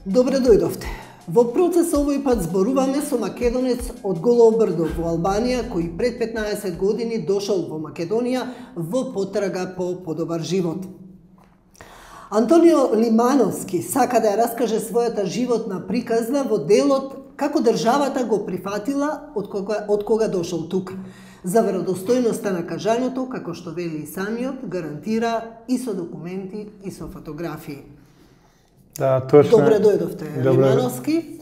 Добре дојдовте. Во процес овој пат зборуваме со македонец од Голо брдо во Албанија, кој пред 15 години дошол во Македонија во потрага по подобар живот. Антонио Лимановски сака да ја раскаже својата животна приказна во делот како државата го прифатила од кога дошол тука. За веродостојноста на кажањето, како што вели и самиот, гарантира и со документи и со фотографии. Да, точно. Добре дојдовте, Лимановски.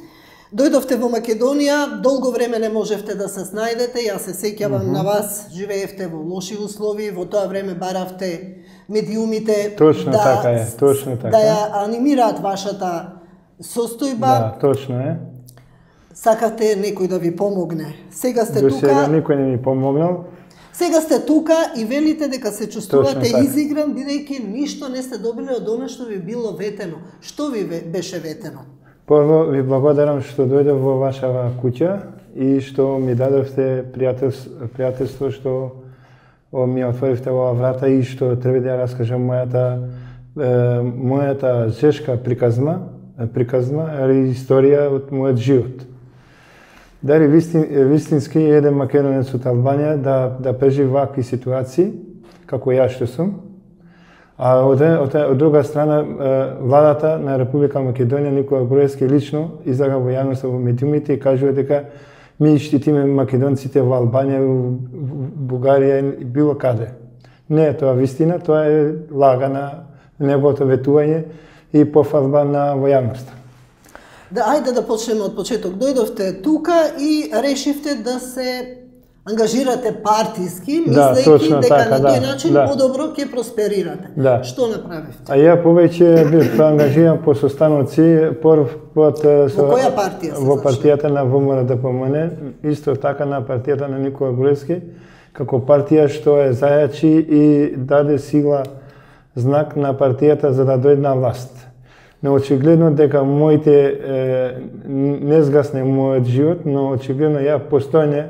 Дојдовте во Македонија, долго време не можевте да се снајдете, јас се сеќавам на вас, живеевте во лоши услови, во тоа време баравте медиумите точно така е, точно така. Да ја анимираат вашата состојба. Да, точно е. Сакате некој да ви помогне. Сега сте До тука. сега никој не ми помогнал. Сега сте тука и велите дека се чувствувате така. изигран, бидејќи ништо не сте добили од она што ви било ветено. Што ви беше ветено? Прво ви благодарам што дојдов во вашава куќа и што ми дадовте пријателство, што ми отворивте оваа врата и што треба да ја раскажам мојата жешка приказна или историја од мојот живот. Дали вистински еден македонец од Албанија да преживи вакви ситуации, како ја што сум, а од друга страна владата на Република Македонија, Никола Груевски лично излага во јавноста во медиумите и кажува дека ми штитиме македонците во Албанија, во Бугарија и било каде. Не е тоа вистина, тоа е лага на неговото ветување и пофалба во јавноста. Да, ајде да почнеме од почеток. Дојдовте тука и решивте да се ангажирате партиски, мислејќи дека на тој начин подобро ќе просперирате. Да. Што направивте? А ја повеќе бив ангажиран по состаноци, во која партија се? Во партијата на ВМРО-ДПМН, исто така на партијата на Никола Груевски, како партија што е зајачи и даде сила знак на партијата за да дојде на власт. Но очигледно дека моите не згасне мојот живот, но очигледно ја постојне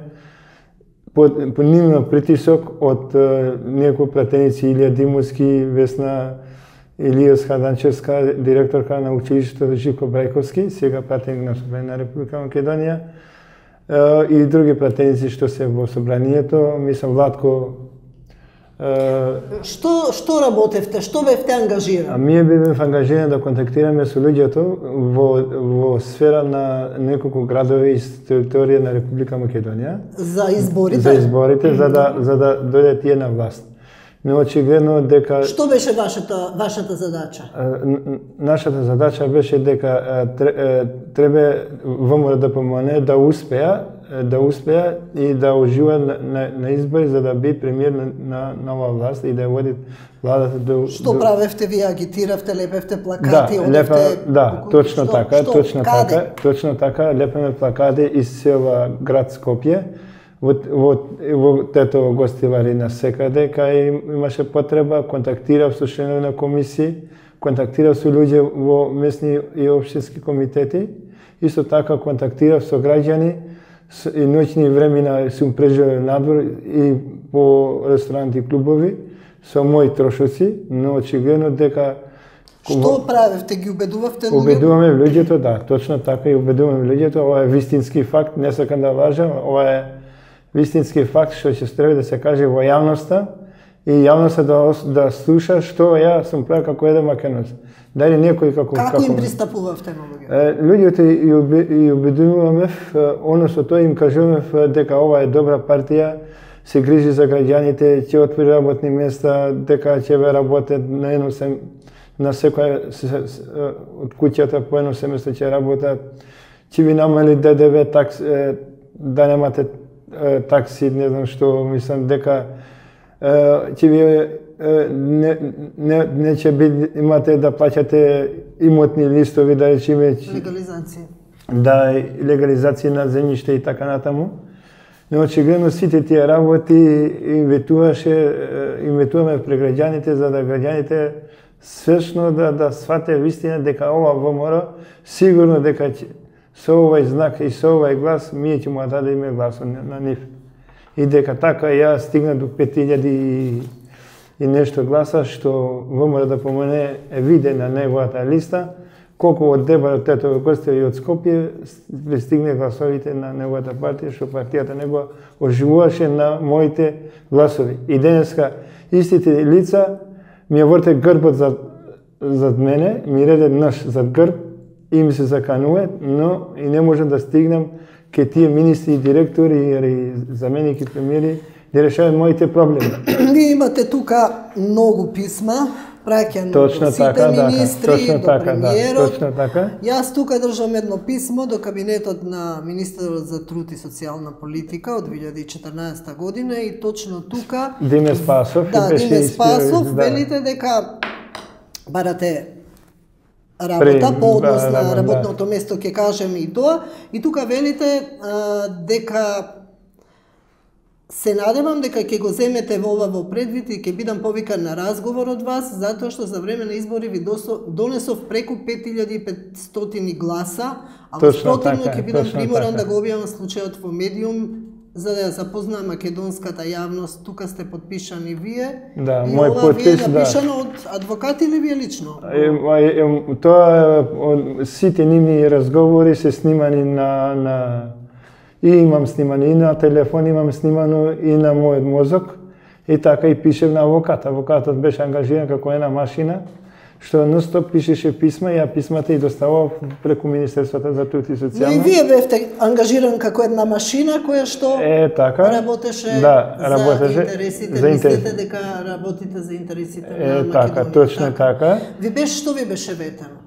по нивно притисок од некои пратеници Илија Димовски, Весна Илијас Хаданчевска, директорка на училиштето Живко Брајковски, сега пратеник на Собранието на Република Македонија, и други пратеници што се во Собранието, мислам Владко. Што работевте? Што бевте ангажирани? Ние бевме ангажирани да контактираме со луѓето во сфера на неколку градови из територија на Република Македонија. За изборите? За изборите, за да дојде тие на власт. Но очигледно дека... Што беше вашата задача? Нашата задача беше дека треба ВМРО-ДПМН да успеа и да ужива на избори за да биде премиер на нова власт и да води владата до... Што правевте? Вие агитиравте, лепевте плакати, одевте... Да, точно така, лепеме плакати из цела град Скопје, во тето гостилари на секаде, кај имаше потреба, контактирав со членови на комисии, контактирав со луѓе во местни и општински комитети, исто така контактирав со граѓани, и ноќни времена сум преживел надвор и по ресторанти и клубови со мои трошоци, но очигледно дека... Што правевте? Ги убедувавте луѓето? Убедуваме луѓето, да, точно така и убедуваме луѓето. Ова е вистински факт, не сакам да лажам, ова е вистински факт што ќе треба да се каже во јавноста и јавноста да слуша што ја сум правил како еден македонец. Дали некој како им пристапувавте на луѓето? Луѓето и убедуваме, односно тој им кажуваме дека ова е добра партија, се грижи за граѓаните, ќе отвори работни места, дека ќе ве работат на секоја од куќата по едно семејство ќе работат, ќе ви намали ДДВ, да немате такси, не знам што, мислам дека ќе ви не ќе имате да плаќате имотни листови, да речеме легализација на земјиште и така натаму. Но очигледно сите тие работи инветуваме пред граѓаните за да граѓаните свесно да свате вистина дека ова ВМРО сигурно дека со овој знак и со овој глас ние ќе му дадеме гласот на нив. И дека така ја стигна до 5000 и нешто гласа што ВМРО-ДПМН е виден на неговата листа, колку од Дебар, од Тетово Госте и од Скопје пристигне гласовите на неговата партија, што партијата него оживуваше на моите гласови. И денеска истите лица ми ја врте грбот зад мене, ми реде нож зад грб и ми се заканува, но и не можам да стигнам ке тие министри и директори и заменики премиери да решават моите проблеми. Вие имате тука многу писма, праќано до сите министри, до премиерот. Точно така. Јас тука држам едно писмо до кабинетот на министерот за труд и социјална политика од 2014 година и точно тука Диме Спасов, Диме Спасов, велите дека барате работа по однос на работното место, ќе кажем и тоа, и тука велите дека се надевам дека ќе го земете во предвид и ќе бидам повикан на разговор од вас, затоа што за време на избори ви донесов преку 5500 гласа, а во спротивно ќе бидам приморан да го објавам случајот во медиум, за да ја запознаам македонската јавност. Тука сте подпишани вие. Да, и мој ова подпис, вие напишано од адвокат или вие лично? Тоа сите нивни разговори се снимани на и имам снимани и на телефон, имам снимано и на мојот мозок, и така и пишев на авокат. Авокатот беше ангажиран како една машина, што нон-стоп пишеше писма, ја писмата и доставував преку Министерството за труд и социјална. Но и вие бевте ангажиран како една машина која што работеше за интересите, мислите дека работите за интересите на Македонија. Така, точно така. Што ви беше ветено?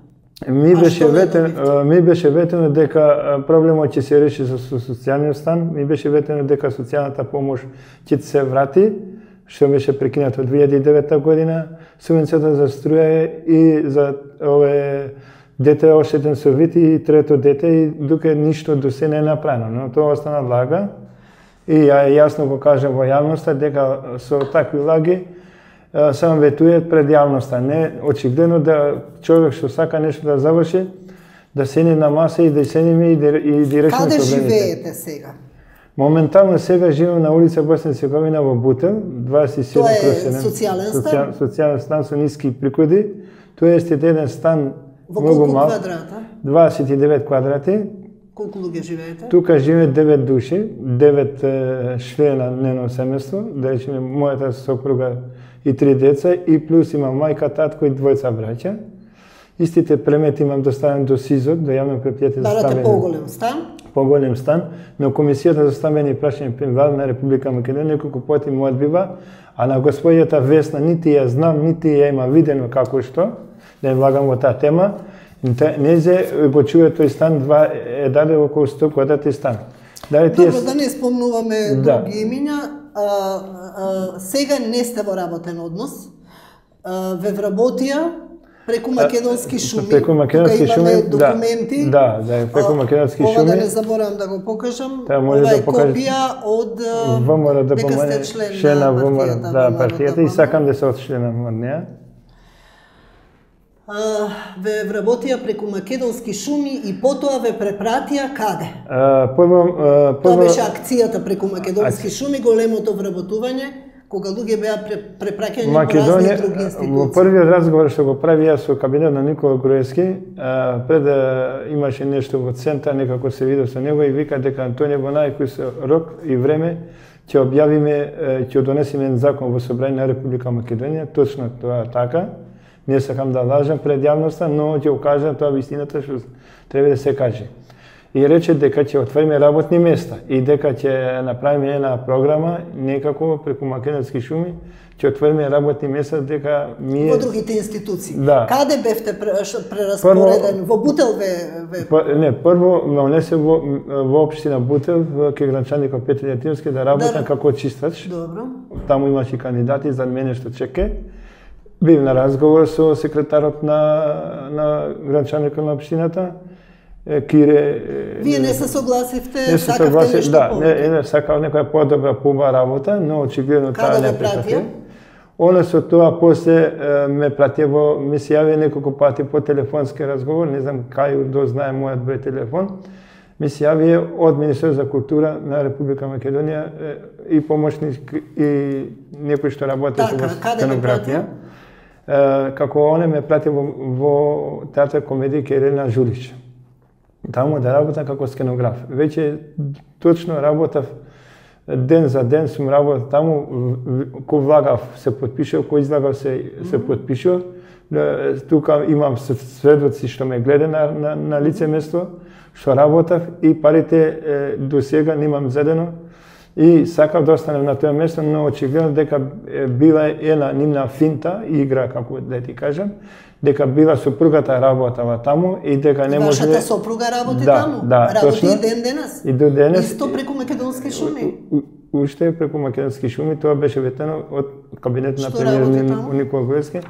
Ми беше ветено дека проблемот ќе се реши со социјалниот стан, ми беше ветено дека социјалната помош ќе се врати, што беше прекинато од 2009 година, субвенцијата за струја и за дете оштетен со вид и трето дете, и дуке ништо до се не е направено, но тоа остана лага и јасно го кажам во јавноста дека со такви лаги само ветујат пред јавноста. Не очигледно да човек што сака нешто да заврши, да седне на маса и да седиме и да решиме проблемите. Каде живеете сега? Моментално сега живеам на улица Босна и Херцеговина во Бутел, 27 Тоа е социјален стан? Социјален стан со ниски приходи. Тоа е еден стан многу мал. Во колку квадрата? 29 квадрати. Колку луѓе живеете? Тука живеат 9 души, 9 члена нено семејство, да речеме мојата сопруга и 3 деца, и плюс имам мајка, татко и двојца браќа. Истите премети имам доставен до СИЗО, до јавно предпријатие за стамбени. Поголем стан? Поголем стан, но Комисијата за стамбени прашања при Влада на Република Македонија неколку пати му одбива, а на господјата Весна нити ја знам, нити ја има видено како што, да не влагам во таа тема. Незе го чуе тој стан, даде околу 100 квадрати стан. Добро, да не спомнуваме други имиња. Сега не сте во работен однос. Ве вработија преку македонски шуми. Преку македонски шуми, документи. Да, преку македонски шуми. Ова да не заборавам да го покажам. Ова е копија од ВМРО да дека сте член на партијата. Да, партијата, и сакам да се отчленам од неа. Ве вработија преку македонски шуми и потоа ве препратија каде? Тоа беше акцијата преку македонски шуми, големото вработување, кога луѓе беа препраќани по разни други институции. Во првиот разговор што го прави јас со кабинет на Никола Груевски, пред да имаше нешто во центар, некако се видов со него и вика дека Антонио во најкој се рок и време ќе објавиме, ќе донесеме закон во собрање на Република Македонија, точно тоа така. Не сакам да лажам пред јавноста, но ќе го кажам тоа вистината што треба да се каже. И рече дека ќе отвориме работни места и дека ќе направиме една програма некако преку македонски шуми, ќе отвориме работни места, дека во другите институции. Да. Каде бевте прераспоредени? Во Бутел ве? Не, прво ме унесе во општина Бутел, кај гранчаникот Петр Јатински да работам како чистач. Добро. Таму имаше кандидати за мене што чеке. Бив на разговор со секретарот на гранчаникот на општината, Кире. Вие не се согласивте, сакавте нешто повеќе? Не, сакав некоја подобра, пуба работа, но очигледно таа не прифатија. Она со тоа после ме пратија ми се јави неколку пати по телефонски разговор, не знам кај дознае мојот број телефон, ми се јави од Министерството за култура на Република Македонија и помошник и некој што работеше во стенографија. како оне ме прати во театар комедија Елена Жулич. Таму да работам како скенограф. Веќе точно работав ден за ден сум работал таму, кој влагав се потпишав, кој излагав се потпишав. Тука имам сведоци што ме гледа на лице место, што работав и парите до сега немам зедено и сакав да останем на тоа место, но очигледно дека била една нивна финта, игра, како да ти кажам, дека била сопругата работела таму и дека не може... Вашата сопруга работи таму? Да, работи и ден денес? И до денес. Исто преку Македонски шуми? Уште преку Македонски шуми, тоа беше ветено од кабинетот на премиер Никола Груевски.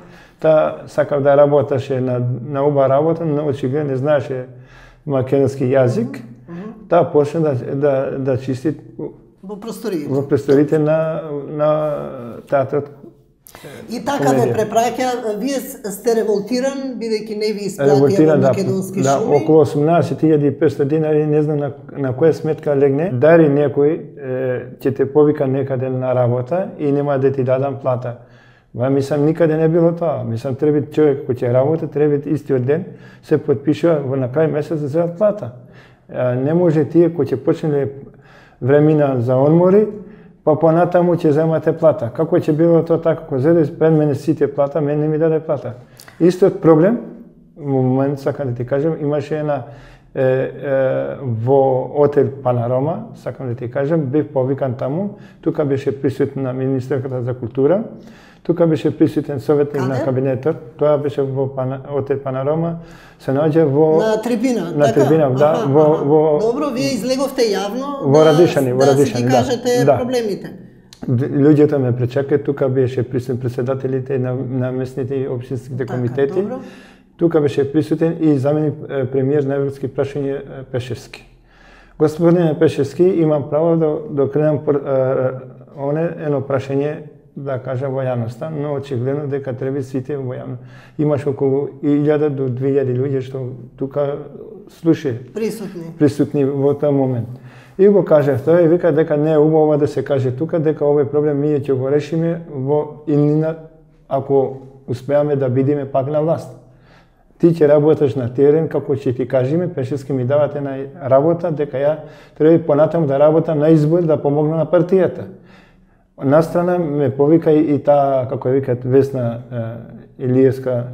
Та сакав да работеше на оба работа, но очигледно не знаеше македонски јазик. Та почна да чисти во просториите на театрот. И така ве препраќа, вие сте револтиран, бидејќи не ви исплатија во Македонски шуми? Да, околу 18.500 динари, не знам на која сметка легне. Дари некој ќе те повика некаде на работа и нема да ти дадам плата. Мислам, никаде не било тоа. Мислам, треба човек кој ќе работи, треба истиот ден се потпишува во на крај месец да земат плата. Не може тие кои ќе почнеле времена за одмори, па понатаму ќе земате плата. Како ќе било тоа така, кој зеде пред мене сите плата, мене не ми даде плата. Истиот проблем, во момент сакам да ти кажам, имаше една во Отел Панарома, сакам да ти кажам, бев повикан таму, тука беше присутна министерката за култура, тука беше присутен советник на кабинетот, тоа беше во Отел Панарома, се наоѓа во... На трибина, на трибина, да, во... Добро, вие излеговте јавно во Радишани, да си ги кажете проблемите. Луѓето ме пречекаја, тука беше присутен председателите на местните и општинските комитети. Тука беше присутен и заменик премиер на европски прашања Пешевски. Господине Пешевски, имам право да кренам едно прашање, да кажам, во јавноста, но очигледно дека треба сите во јавно. Имаш околу 1000 до 2000 луѓе што тука слуша присутни во тој момент. И го кажав тоа и вика дека не е убаво да се каже тука, дека овој проблем ние ќе го решиме во иднина ако успеаме да бидеме пак на власт. Ти ќе работиш на терен, како ќе ти кажеме, Пешевски ми давате на работа, дека ја треба понатаму да работам на избор, да помогна на партијата. Настрана ме повика и таа, како ја викат, Весна Илиевска,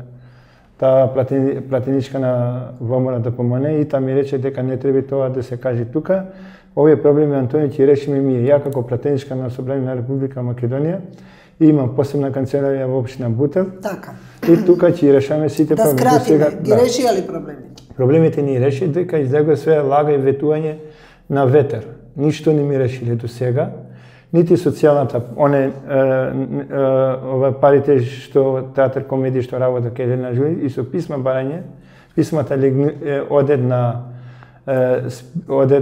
таа пратеничка на ВМРО да помогне, и таа ми рече дека не треба тоа да се каже тука. Овие проблеми, Антони, ќе решиме ние. Ја како пратеничка на Собрание на Република Македонија, имам посебна канцеларија во општина Бутел. Така. И тука ќе решаме сите проблеми. Да скратиме, ги решија ли проблемите? Проблемите ни реши, дека излегува све лага и ветување на ветер. Ништо не ми решиле до сега. Нити социјалната, ова парите што театар комедија што работа кај Елена Жулич и со писма барање, писмата одед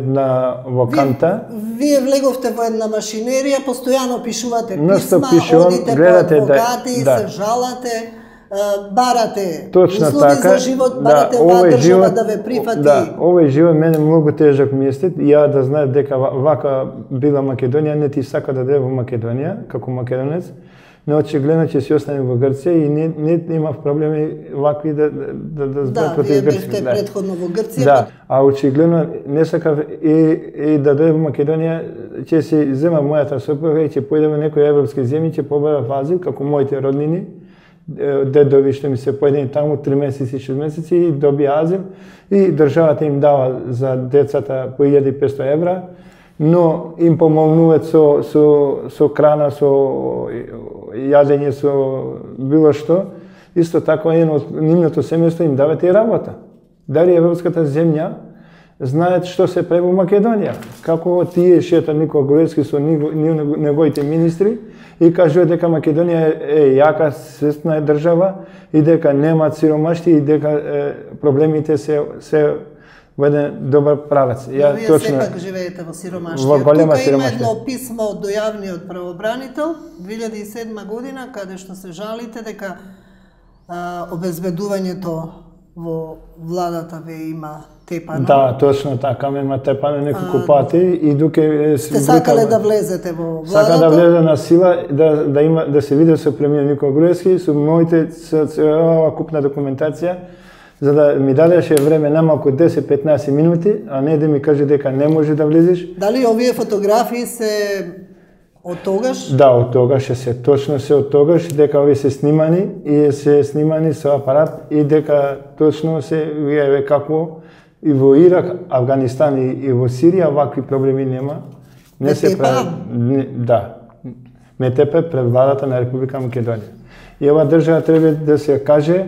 на во канта. Вие влеговте во една машинерија, постојано пишувате писма, одите по адвокати, се жалате, барате услови за живот, барате оваа држава да ве прифати. Да, овој живот мене многу тежок ми е, ја да знаев дека вака била Македонија, не ти сака да даде во Македонија, како македонец, но очигледно ќе си остане во Грција и не имав проблеми вакви да зборат против Грција. Да, вие бевте предходно во Грција. Да, а очигледно не сакав и да дојде во Македонија, ќе се зема мојата сопруга и ќе појде во некои европски земји, ќе побара азил како моите роднини, дедови што ми се појдени таму 3 месеци, 6 месеци и добија азил и државата им дава за децата по 1500 евра, но им помогнуваат со крана, со јадење, со било што. Исто така едно од нивното семејство им дават и работа. Дали европската земја знаат што се прави во Македонија. Како тие шета Никола Груевски со неговите министри и кажува дека Македонија е јака, свесна држава и дека немаат сиромашти и дека проблемите се во еден добар правец. Ја вие точно сепак живеете во сиромаштија. Тука има едно писмо од дојавниот правобранител 2007 година, каде што се жалите дека обезбедувањето во владата ве има тепано. Да, точно така, ме тепано неколку пати и дуке сте сакале да влезете во владата? Сака да влезе на сила, да се види со премиер Никола Груевски, со моите купна документација, за да ми дадеше време намалку 10-15 минути, а не да ми каже дека не може да влезеш. Дали овие фотографии се од тогаш? Да, од тогаш се точно се од тогаш, дека овие се снимани и се снимани со апарат и дека точно се вие како и во Ирак, Афганистан и во Сирија вакви проблеми нема. Не се прави. Да. МТП пред владата на Република Македонија. И ова држава треба да се каже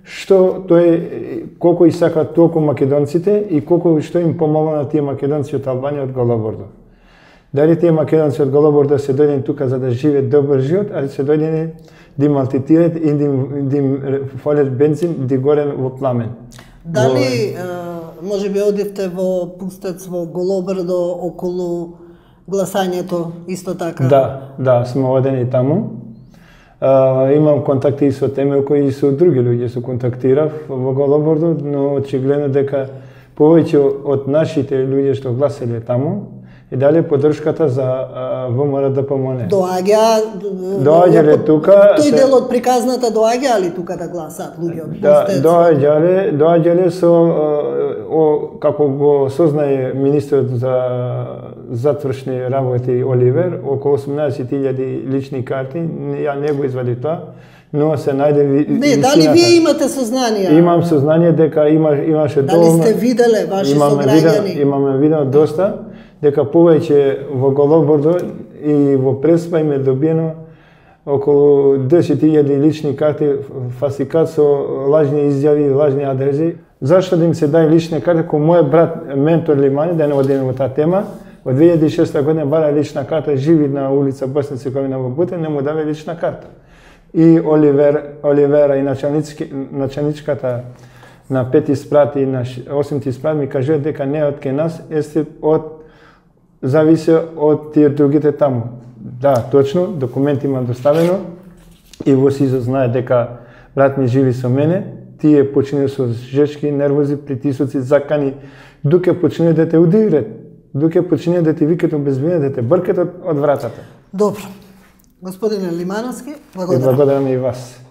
што тој колку и сакаат толку македонците и колку што им помогна на тие македонци од Албанија од Голобордо. Дали тие македонци од Голобордо се дојдени тука за да живеат добар живот, али се дојдени да им малтретираат и да им фалят бензин, да горен во пламен. Дали може би одивте во Пустец во Голобордо околу гласањето исто така? Да, сме одени таму. Имам контакти и со Темелко и со други луѓе се контактирав во Голобордо, но очигледно дека повеќе од нашите луѓе што гласале таму и дали поддршката за ВМРО ДПМН. Доаѓале тука. Тој дел од приказната доаѓа ли тука да гласаат луѓе од Пустец? Доаѓале со како го сознае министерот за затвршни работи Оливер, околу 18.000 лични карти, ја не го извади тоа, но се најде Не, дали вие имате сознание? Имам сознание дека имаше доволно. Дали сте виделе ваши сограѓани? Имаме видено доста, дека повеќе во Голобордо и во Преспа им е добиено околу 10.000 лични карти, фалсификат со лажни изјави, лажни адреси. Зашто да им се дај лични карти, кој мојот брат ментор Лимани, да не одиме во таа тема, во 2006 година бара лична карта, живи на улица Босна Цековина во Бутен, не му даде лична карта. И Оливера и началничката на 5 спрат и на 8 спрат ми кажува дека не од ке нас, зависи од тие другите таму. Да, точно, документ има доставено и во СИЗО знае дека брат ми живи со мене, тие починува со жечки, нервози, притисоци, закани, дуке починува да те удират, дуке починува да те викат обезбедено, да те бркат од вратата. Добро. Господине Лимановски, благодарам. И благодарам и вас.